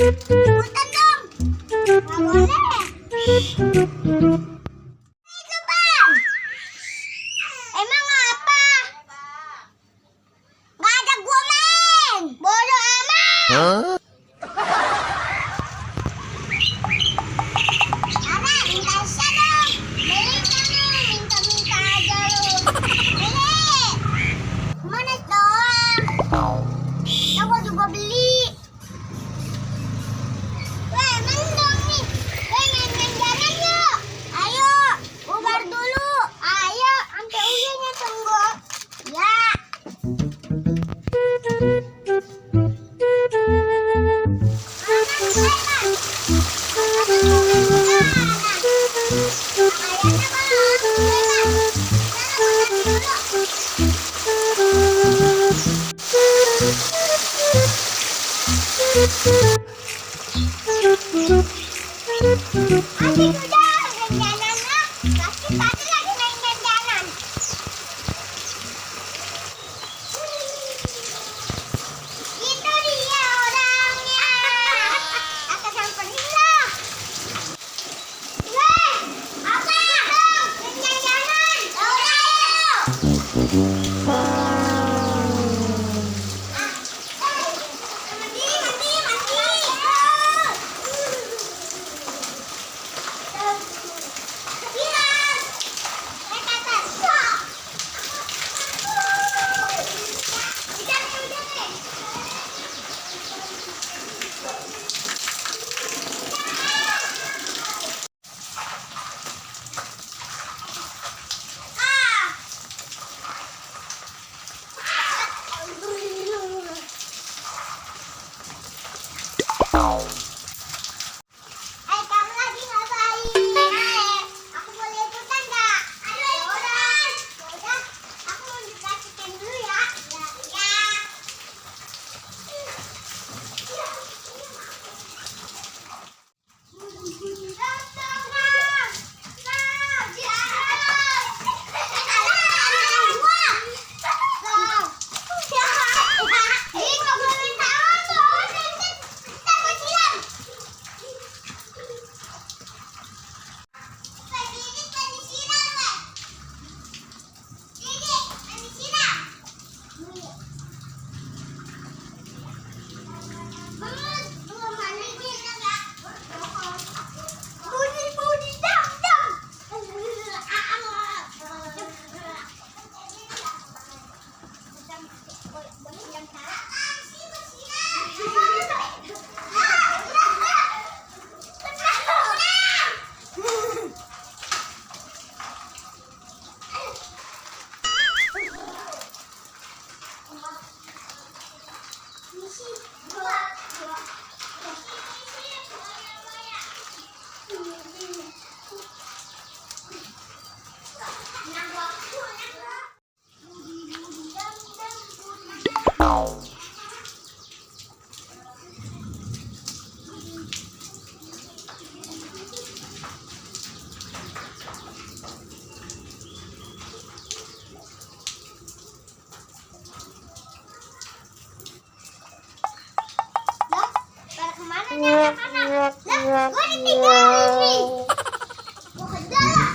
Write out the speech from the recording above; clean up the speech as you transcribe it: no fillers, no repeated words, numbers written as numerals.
Ikutan dong. Nggak boleh. Itu bang. Emang apa? Nggak ada gua main. Bodoh amat. Huh? Ara, minta isya dong. Beli kamu, minta-minta aja lu. Beli. Mana doang? Aku juga beli. Weh, mendong nih. Weh, main-main jalan yuk. Ayo, bubar dulu. Ayo, sampai ujiannya tunggu. Ya. Adik udah ganjanan lah. Pasti lagi main ganjanan. Itu dia orangnya. Aku samperin lah. Weh, apa? Ganjanan. Udah ayo. Kamu lagi ngapain? Aku boleh ikutan nggak? Aduh, ikutan. Yaudah, aku mau dipraktikin dulu ya. Ya. Lah, gue ditinggalin nih. Gue kejar.